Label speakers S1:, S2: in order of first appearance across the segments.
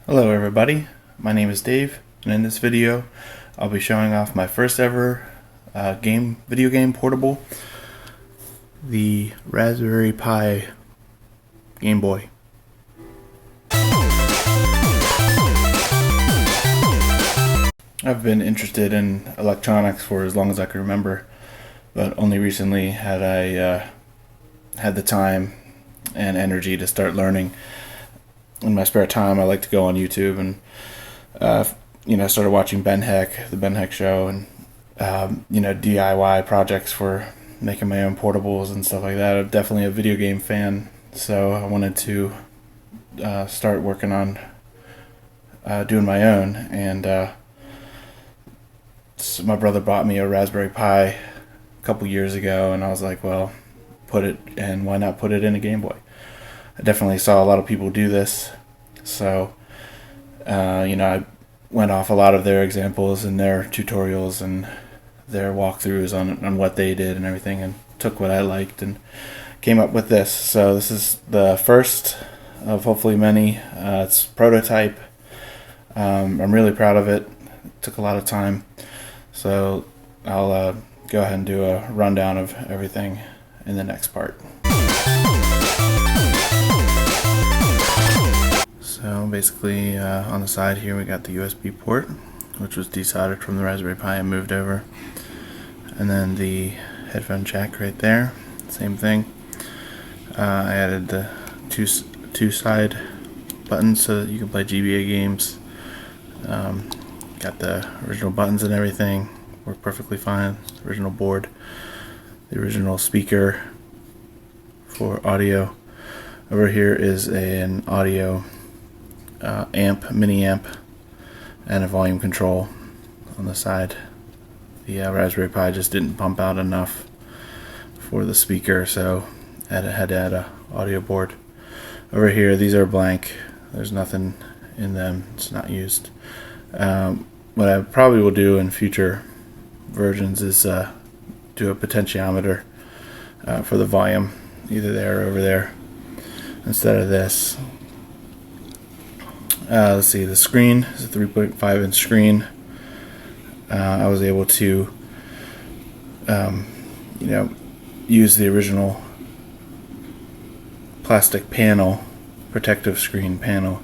S1: Hello everybody, my name is Dave, and in this video I'll be showing off my first ever video game portable, the Raspberry Pi Game Boy. I've been interested in electronics for as long as I can remember, but only recently had I had the time and energy to start learning. In my spare time, I like to go on YouTube and started watching the Ben Heck Show, and DIY projects for making my own portables and stuff like that. I'm definitely a video game fan, so I wanted to start working on doing my own. And so my brother bought me a Raspberry Pi a couple years ago, and I was like, well, why not put it in a Game Boy? I definitely saw a lot of people do this, so I went off a lot of their examples and their tutorials and their walkthroughs on what they did and everything, and took what I liked and came up with this. So this is the first of hopefully many. It's prototype. I'm really proud of it. It took a lot of time, so I'll go ahead and do a rundown of everything in the next part. So basically on the side here we got the USB port, which was desoldered from the Raspberry Pi and moved over, and then the headphone jack right there, same thing. I added the two side buttons so that you can play GBA games. Got the original buttons and everything, work perfectly fine. Original board, the original speaker for audio. Over here is an audio mini amp, and a volume control on the side. The Raspberry Pi just didn't pump out enough for the speaker, so I had to add a audio board. Over here, these are blank. There's nothing in them. It's not used. What I probably will do in future versions is do a potentiometer for the volume, either there or over there, instead of this. Let's see, the screen is a 3.5 inch screen. I was able to use the original plastic panel, protective screen panel,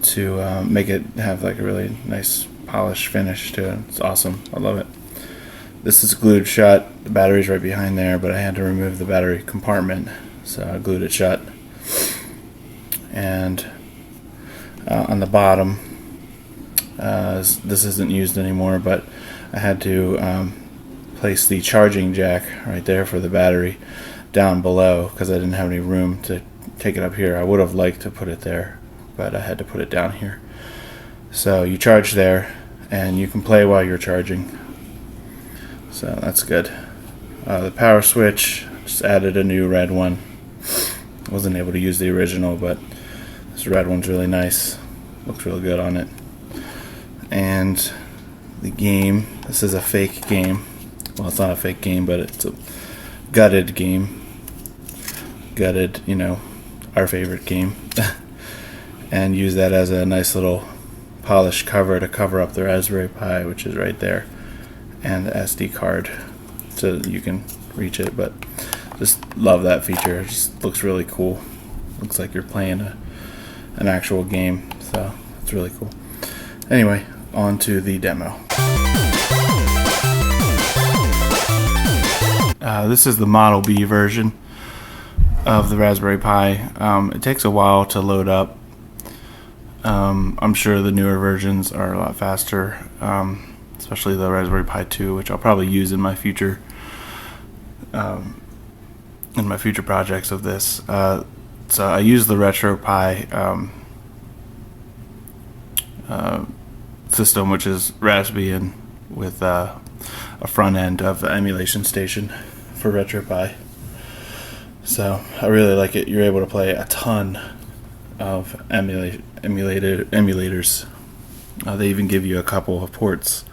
S1: to make it have like a really nice polished finish to it. It's awesome. I love it. This is glued shut. The battery's right behind there, but I had to remove the battery compartment, so I glued it shut. And on the bottom, this isn't used anymore, but I had to place the charging jack right there for the battery down below because I didn't have any room to take it up here. I would have liked to put it there, but I had to put it down here. So you charge there, and you can play while you're charging. So that's good. The power switch, just added a new red one. Wasn't able to use the original, but this red one's really nice. Looks real good on it. And the game, this is a fake game. Well, it's not a fake game, but it's a gutted game. Gutted, our favorite game. And use that as a nice little polished cover to cover up the Raspberry Pi, which is right there, and the SD card so that you can reach it. But just love that feature. It just looks really cool. Looks like you're playing an actual game, so it's really cool. Anyway, on to the demo. This is the Model B version of the Raspberry Pi. It takes a while to load up. I'm sure the newer versions are a lot faster, especially the Raspberry Pi 2, which I'll probably use in my future projects of this. So I use the RetroPie system, which is RazPi and with a front end of the emulation station for RetroPie. So I really like it. You're able to play a ton of emulators. They even give you a couple of ports.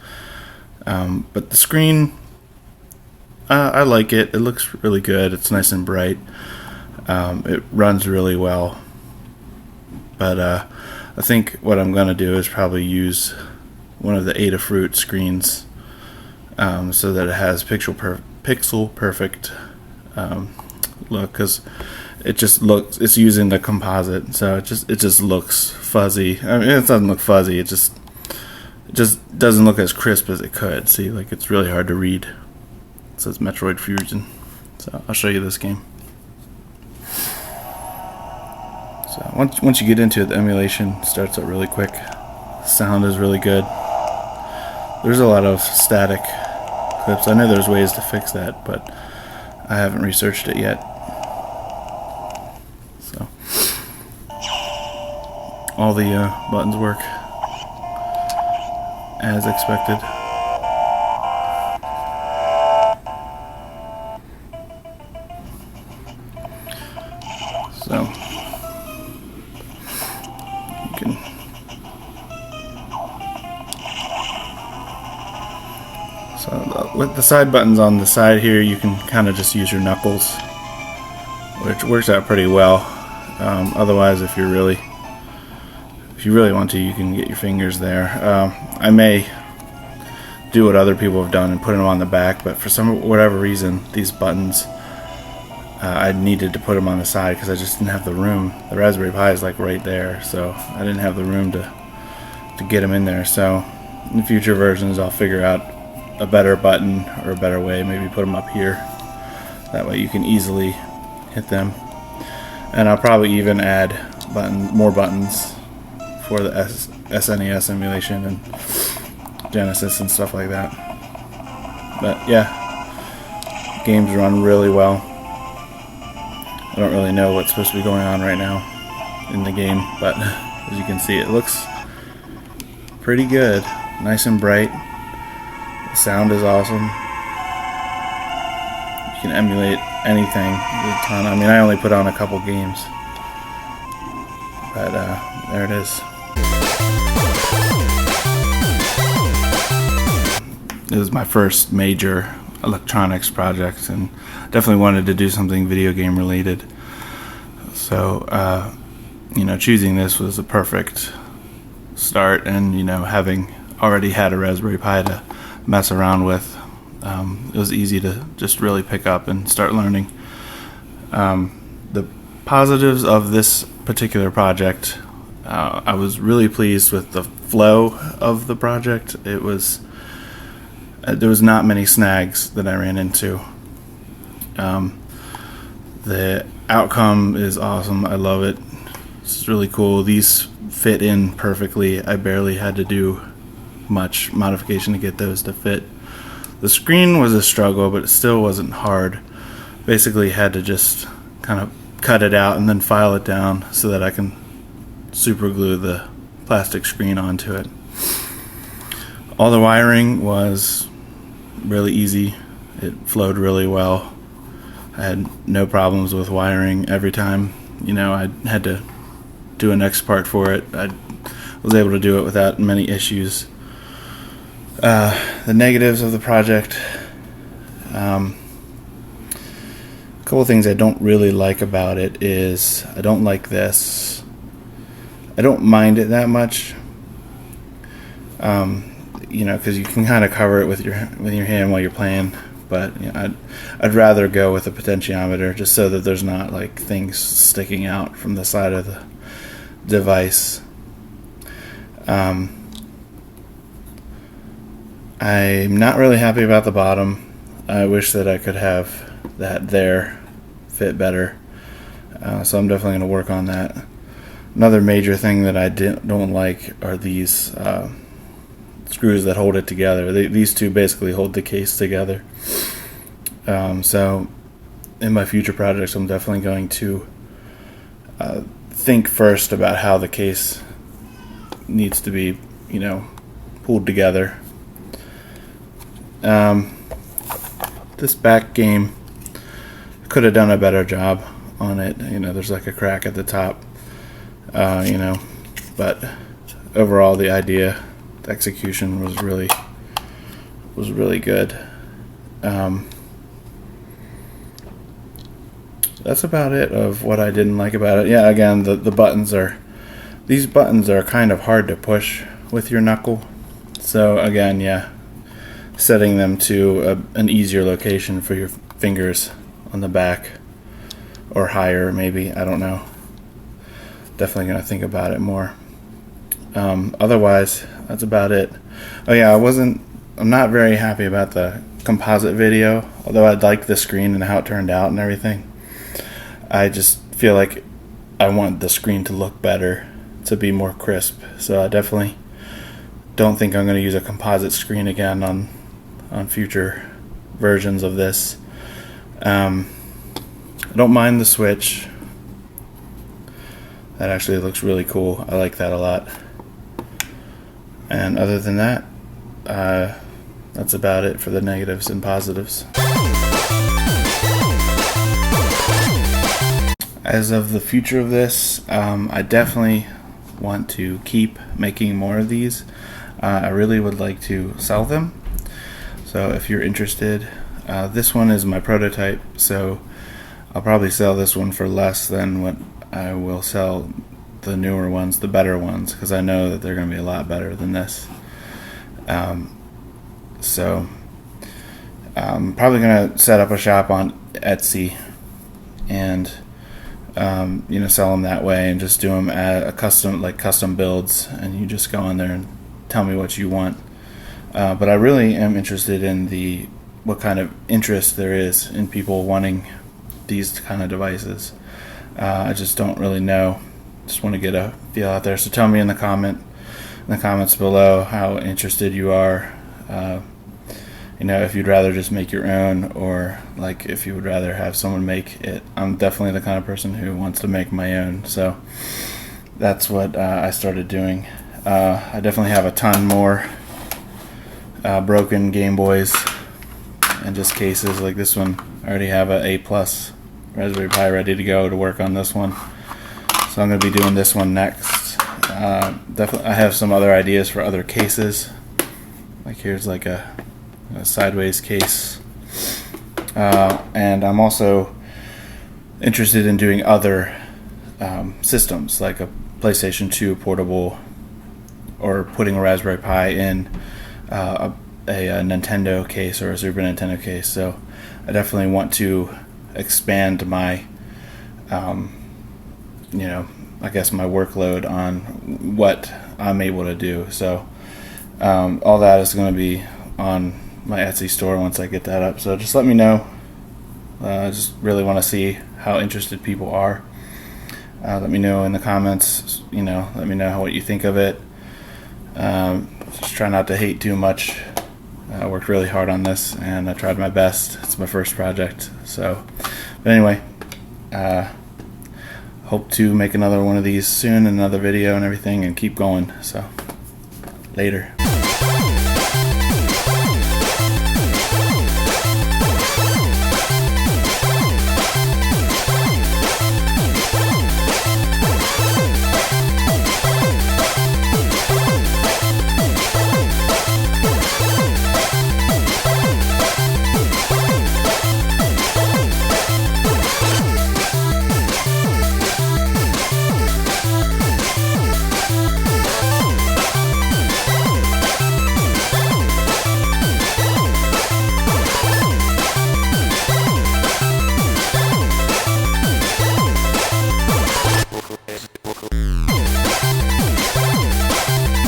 S1: But the screen, I like it. It looks really good. It's nice and bright. It runs really well. But I think what I'm going to do is probably use one of the Adafruit screens, so that it has pixel perfect look, because it's using the composite, so it just looks fuzzy. I mean, it doesn't look fuzzy, it just doesn't look as crisp as it could. See, like, it's really hard to read. It says Metroid Fusion. So I'll show you this game. So once you get into it, the emulation starts up really quick. Sound is really good. There's a lot of static clips. I know there's ways to fix that, but I haven't researched it yet. So all the buttons work as expected. So you can with the side buttons on the side here, you can kind of just use your knuckles, which works out pretty well. Otherwise, if you really want to, you can get your fingers there. I may do what other people have done and put them on the back, but for whatever reason, these buttons, I needed to put them on the side because I just didn't have the room. The Raspberry Pi is like right there, so I didn't have the room to get them in there. So in future versions, I'll figure out a better button or a better way. Maybe put them up here. That way you can easily hit them. And I'll probably even add more buttons for the SNES emulation and Genesis and stuff like that. But yeah, games run really well. I don't really know what's supposed to be going on right now in the game, but as you can see, it looks pretty good. Nice and bright. The sound is awesome. You can emulate anything. There's a ton. I mean, I only put on a couple games, but there it is. It was my first major electronics project, and definitely wanted to do something video game related. So, choosing this was a perfect start, and having already had a Raspberry Pi to mess around with, it was easy to just really pick up and start learning. The positives of this particular project, I was really pleased with the flow of the project. There was not many snags that I ran into. The outcome is awesome. I love it. It's really cool. These fit in perfectly. I barely had to do much modification to get those to fit. The screen was a struggle, but it still wasn't hard. Basically had to just kind of cut it out and then file it down so that I can super glue the plastic screen onto it. All the wiring was really easy. It flowed really well. I had no problems with wiring every time. I had to do a next part for it. I was able to do it without many issues. The negatives of the project, a couple of things I don't really like about it is I don't like this. I don't mind it that much, because you can kind of cover it with your hand while you're playing. But I'd rather go with a potentiometer just so that there's not like things sticking out from the side of the device. I'm not really happy about the bottom. I wish that I could have that there fit better. So I'm definitely going to work on that. Another major thing that I don't like are these screws that hold it together. These two basically hold the case together. So in my future projects, I'm definitely going to think first about how the case needs to be, pulled together. This back game, could have done a better job on it. There's like a crack at the top, but overall the idea, the execution was really good. That's about it of what I didn't like about it. Yeah, again, the buttons are These buttons are kind of hard to push with your knuckle. So again, yeah, setting them to an easier location for your fingers on the back, or higher maybe, I don't know. Definitely gonna think about it more. Otherwise, that's about it. Oh yeah, I'm not very happy about the composite video, although I like the screen and how it turned out and everything. I just feel like I want the screen to look better, to be more crisp. So I definitely don't think I'm going to use a composite screen again on future versions of this. I don't mind the switch. That actually looks really cool. I like that a lot. And other than that, that's about it for the negatives and positives. As of the future of this, I definitely want to keep making more of these. I really would like to sell them. So if you're interested, this one is my prototype, so I'll probably sell this one for less than what I will sell the newer ones, the better ones, because I know that they're going to be a lot better than this. So I'm probably going to set up a shop on Etsy and sell them that way, and just do them at a custom builds, and you just go on there and tell me what you want. But I really am interested in what kind of interest there is in people wanting these kind of devices. I just don't really know. Just want to get a feel out there. So tell me in the comments below how interested you are. If you'd rather just make your own, or like if you would rather have someone make it. I'm definitely the kind of person who wants to make my own. So that's what I started doing. I definitely have a ton more broken Game Boys and just cases like this one. I already have a A+ Raspberry Pi ready to go to work on this one. So I'm going to be doing this one next. Definitely, I have some other ideas for other cases. Like here's like a sideways case. And I'm also interested in doing other systems, like a PlayStation 2 portable, or putting a Raspberry Pi in a Nintendo case or a Super Nintendo case. So I definitely want to expand my I guess my workload on what I'm able to do. So all that is going to be on my Etsy store once I get that up. So just let me know. I just really want to see how interested people are. Let me know in the comments. Let me know what you think of it. Just try not to hate too much. I worked really hard on this, and I tried my best. It's my first project. But anyway, hope to make another one of these soon, another video and everything, and keep going. So later.